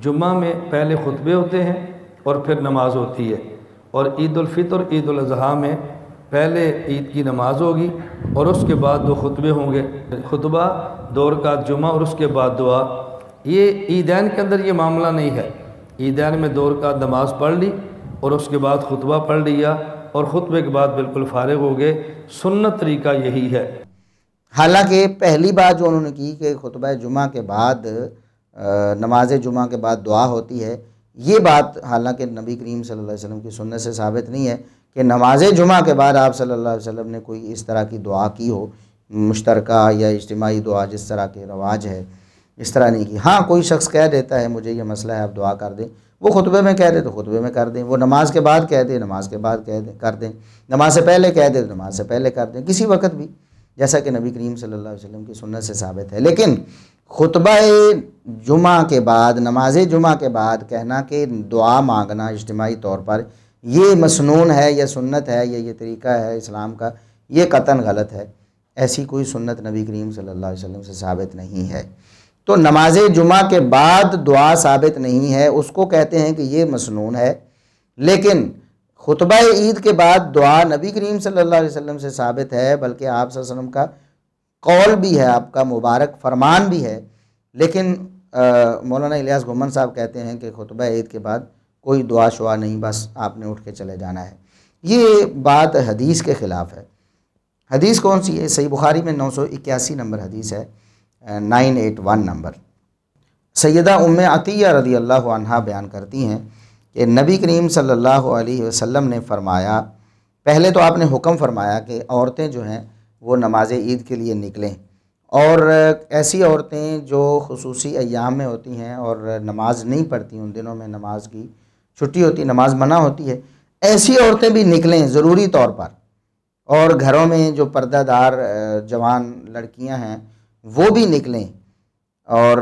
جمعہ میں پہلے خطبے ہوتے ہیں اور پھر نماز ہوتی ہے، اور عید الفطر عید الاضحیٰ میں پہلے عید کی نماز ہوگی اور اس کے بعد 2 خطبے ہوں گے، خطبہ 2 رکعت جمعہ اور اس کے بعد دعا۔ یہ عیدین کے اندر یہ معاملہ نہیں ہے، عیدین میں 2 رکعت نماز پڑھ لی اور اس کے بعد خطبہ پڑھ لیا اور خطبے کے بعد بالکل فارغ ہو گئے۔ سنت طریقہ یہی ہے۔ حالانکہ پہلی بات جو انہوں نے کی کہ خطبہ جمعہ کے بعد نماز جمعہ کے بعد دعا ہوتی ہے، یہ بات حالانکہ نبی کریم صلی اللہ علیہ وسلم کی سنت سے ثابت نہیں ہے کہ نماز جمعہ کے بعد آپ صلی اللہ علیہ وسلم نے کوئی اس طرح کی دعا کی ہو، مشترکہ یا اجتماعی دعا جس طرح کے رواج ہے، اس طرح نہیں کی۔ ہاں کوئی شخص کہہ دیتا ہے مجھے یہ مسئلہ ہے آپ دعا کر دیں، وہ خطبے میں کہہ دے تو خطبے میں کر دیں، وہ نماز کے بعد کہہ دے نماز کے بعد کر دیں، نماز سے پہلے کہہ دے تو نماز سے پہلے کر دیں، کسی وقت بھی، جیسا کہ نبی کریم صلی اللہ علیہ وسلم کی سنت سے ثابت ہے۔ لیکن خطبہ جمعہ کے بعد، نماز جمعہ کے بعد کہنا کہ دعا مانگنا اجتماعی طور پر یہ مسنون ہے یا سنت ہے یا یہ طریقہ ہے اسلام کا، یہ قطعاً غلط ہے۔ ایسی کوئی سنت نبی کریم صلی اللہ علیہ وسلم سے ثابت نہیں ہے۔ تو نماز جمعہ کے بعد دعا ثابت نہیں ہے، اس کو کہتے ہیں کہ یہ مسنون ہے۔ لیکن خطبہ عید کے بعد دعا نبی کریم صلی اللہ علیہ وسلم سے ثابت ہے، بلکہ آپ صلی اللہ علیہ وسلم کا قول بھی ہے، آپ کا مبارک فرمان بھی ہے۔ لیکن مولانا الیاس گھمن صاحب کہتے ہیں کہ خطبہ عید کے بعد کوئی دعا شعا نہیں، بس آپ نے اٹھ کے چلے جانا ہے۔ یہ بات حدیث کے خلاف ہے۔ حدیث کون سی ہے؟ صحیح بخاری میں 981 نمبر حدیث ہے، 981 نمبر۔ سیدہ ام عطیہ رضی اللہ عنہا بیان کرتی ہیں کہ نبی کریم صلی اللہ علیہ وسلم نے فرمایا، پہلے تو آپ نے حکم فرمایا کہ عورتیں جو ہیں وہ نماز عید کے لیے نکلیں، اور ایسی عورتیں جو خصوصی ایام میں ہوتی ہیں اور نماز نہیں پڑھتی، ان دنوں میں نماز کی چھٹی ہوتی، نماز منع ہوتی ہے، ایسی عورتیں بھی نکلیں ضروری طور پر، اور گھروں میں جو پردہ دار جوان لڑکیاں ہیں وہ بھی نکلیں۔ اور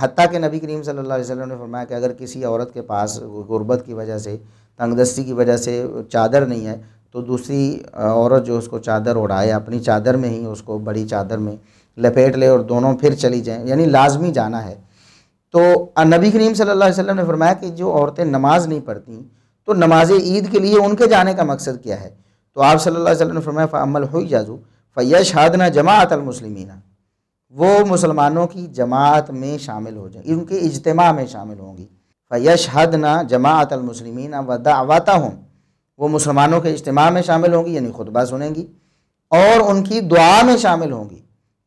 حتیٰ کہ نبی کریم صلی اللہ علیہ وسلم نے فرمایا کہ اگر کسی عورت کے پاس غربت کی وجہ سے، تنگ دستی کی وجہ سے چادر نہیں ہے تو دوسری عورت جو اس کو چادر اڑائے، اپنی چادر میں ہی اس کو بڑی چادر میں لپیٹ لے اور دونوں پھر چلی جائیں، یعنی لازمی جانا ہے۔ تو نبی کریم صلی اللہ علیہ وسلم نے فرمایا کہ جو عورتیں نماز نہیں پڑھتیں تو نماز عید کے لیے ان کے جانے کا مقصد کیا ہے؟ تو آپ صلی اللہ علیہ وسلم نے فرمایا فَأَمَّا الْحُجَّاجُ فَيَشْهَدْنَ جَمَاعَةَ الْمُسْلِمِينَ، وہ مسلمانوں کی جماعت میں شامل ہو جائیں، ان کے اجتماع میں شامل ہوں گی۔ فَيَشْهَدْنَ جَمَاعَةَ الْمُسْلِمِينَ وَدَعْوَتَهُمْ، وہ مسلمانوں کے اجتماع میں شامل ہوں گی یعنی خطبہ سنیں گی، اور ان کی دعا میں شامل ہوں گی،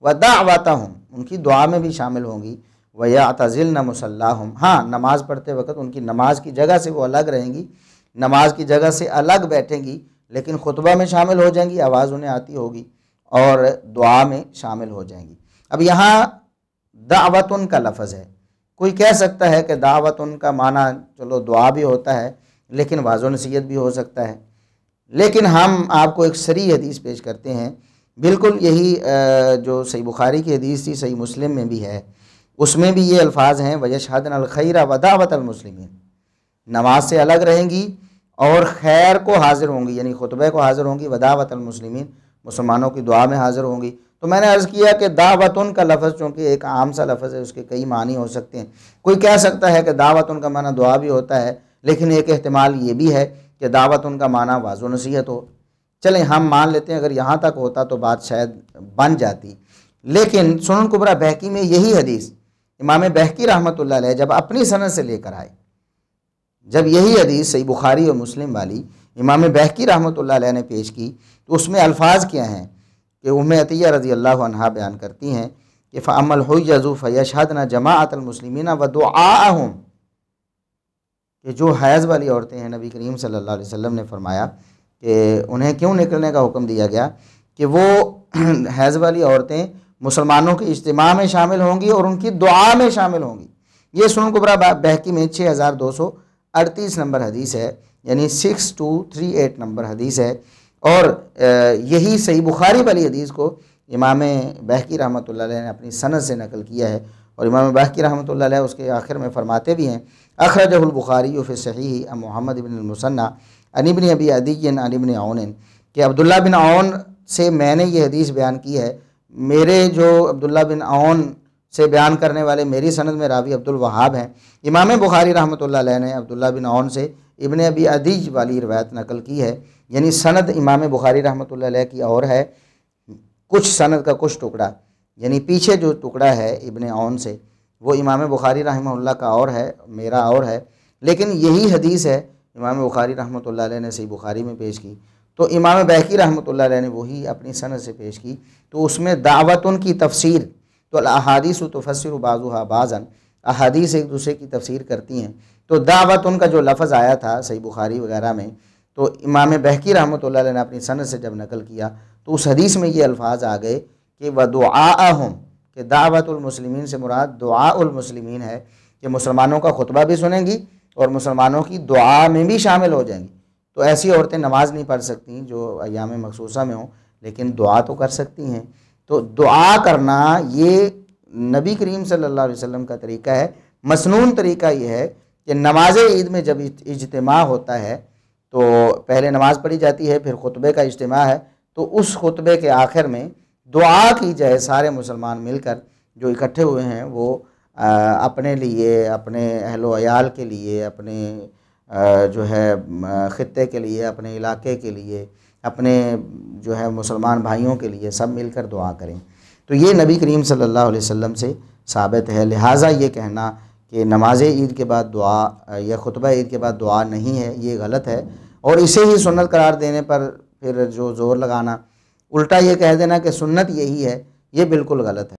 وَدَعْوَتَهُمْ، ان کی دعا میں بھی شامل ہوں گی، وَيَعْتَزِلْنَ مُصَلَّاهُمْ، ہاں نماز پڑھتے وقت ان کی نماز کی جگہ سے وہ الگ رہیں گی، نماز کی جگہ سے الگ بیٹھیں گی، لیکن خطبہ میں شامل ہو جائیں گی، آواز انہیں آتی ہوگی، اور دعا میں شامل ہو جائیں گی۔ اب یہاں دعوتن کا لفظ ہے، کوئی کہہ سکتا ہے کہ دعوتن کا معنی چلو دعا بھی ہوتا ہے لیکن واعظ و نصیحت بھی ہو سکتا ہے، لیکن ہم آپ کو ایک صریح حدیث پیش کرتے ہیں، بالکل یہی جو صحیح بخاری کی حدیث تھی، صحیح مسلم میں بھی ہے، اس میں بھی یہ الفاظ ہیں وَيَشْهَدْنَ الْخَيْرَ وَدَعْوَةَ الْمُسْلِمِينَ، نماز سے الگ رہیں گی اور خیر کو حاضر ہوں گی، یعنی خطبہ کو حاضر ہوں گی، وَدَعْوَةَ الْمُسْلِمِينَ، مسلمانوں کی دعا میں حاضر ہوں گی۔ تو میں نے عرض کیا کہ دعوتن کا لفظ چونکہ ایک عام سا لفظ ہے، اس کے کئی معنی ہو سکتے ہیں، کوئی کہہ سکتا ہے کہ دعوتن کا معنی دعا بھی ہوتا ہے، لیکن ایک احتمال یہ بھی ہے کہ دعوتن کا معنی واعظ و نصیحت ہو۔ چلیں ہم مان لیتے ہیں اگر یہاں تک ہوتا تو بات شاید بن جاتی، لیکن سنن کبریٰ بہقی میں یہی حدیث امام بہقی رحمۃ اللہ علیہ جب اپنی سند سے لے کر آئے، جب یہی حدیث صحیح بخاری اور مسلم والی امام بہقی رحمۃ اللہ علیہ نے پیش کی تو اس میں الفاظ کیا ہیں کہ ام عطیہ رضی اللہ عنہا بیان کرتی ہیں کہ فَأَمَّا الْحُجَّجُ فَيَشْهَدْنَ جَمَاعَةَ الْمُسْلِمِينَ وَدُعَاءَهُمْ، کہ جو حیض والی عورتیں ہیں، نبی کریم صلی اللہ علیہ وسلم نے فرمایا کہ انہیں کیوں نکلنے کا حکم دیا گیا کہ وہ حیض والی عورتیں مسلمانوں کے اجتماع میں شامل ہوں گی اور ان کی دعا میں شامل ہوں گی۔ یہ سنن کبریٰ بہقی میں 6238 نمبر حدیث ہے، یعنی 6238 نمبر حدیث ہے، اور یہی صحیح بخاری والی حدیث کو امام بہقی رحمۃ اللہ علیہ نے اپنی سند سے نقل کیا ہے، اور امام بہقی رحمۃ اللہ علیہ اس کے آخر میں فرماتے بھی ہیں اخرجہ البخاری فی صحیح عن محمد بن المثنى عن ابن ابی عدی عن ابن عون، کہ عبداللہ بن عون سے میں نے یہ حدیث بیان کی ہے، میرے جو عبداللہ بن عون سے بیان کرنے والے میری سند میں راوی عبد الوہاب ہیں۔ امام بخاری رحمۃ اللہ علیہ نے عبداللہ بن عون سے ابن ابی عدی والی روایت نقل کی ہے، یعنی سند امام بخاری رحمۃ اللہ علیہ کی اور ہے، کچھ سند کا کچھ ٹکڑا، یعنی پیچھے جو ٹکڑا ہے ابن عون سے وہ امام بخاری رحمہ اللہ کا اور ہے، میرا اور ہے، لیکن یہی حدیث ہے امام بخاری رحمۃ اللہ علیہ نے صحیح بخاری میں پیش کی، تو امام بہقی رحمۃ اللہ علیہ نے وہی اپنی سند سے پیش کی، تو اس میں دعوتن کی تفسیر، تو الاحادیث تفسر بعضها بعضا، احادیث ایک دوسرے کی تفسیر کرتی ہیں، تو دعوت ان کا جو لفظ آیا تھا صحیح بخاری وغیرہ میں، تو امام بہقی رحمۃ اللہ علیہ نے اپنی سند سے جب نقل کیا تو اس حدیث میں یہ الفاظ آ گئے کہ وَدُعَاءَهُمْ، کہ دعوت المسلمین سے مراد دعاء المسلمین ہے، کہ مسلمانوں کا خطبہ بھی سنیں گی اور مسلمانوں کی دعا میں بھی شامل ہو جائیں گی۔ تو ایسی عورتیں نماز نہیں پڑھ سکتی جو ایام مخصوصہ میں ہوں، لیکن دعا تو کر سکتی ہیں۔ تو دعا کرنا یہ نبی کریم صلی اللہ علیہ وسلم کا طریقہ ہے۔ مسنون طریقہ یہ ہے کہ نماز عید میں جب اجتماع ہوتا ہے تو پہلے نماز پڑھی جاتی ہے، پھر خطبے کا اجتماع ہے، تو اس خطبے کے آخر میں دعا کی جائے، سارے مسلمان مل کر جو اکٹھے ہوئے ہیں وہ اپنے لیے، اپنے اہل و عیال کے لیے، اپنے جو ہے خطے کے لیے، اپنے علاقے کے لیے، اپنے جو ہے مسلمان بھائیوں کے لیے سب مل کر دعا کریں۔ تو یہ نبی کریم صلی اللہ علیہ وسلم سے ثابت ہے، لہٰذا یہ کہنا کہ نماز عید کے بعد دعا یا خطبہ عید کے بعد دعا نہیں ہے، یہ غلط ہے۔ اور اسے ہی سنت قرار دینے پر پھر جو زور لگانا، الٹا یہ کہہ دینا کہ سنت یہی ہے، یہ بالکل غلط ہے۔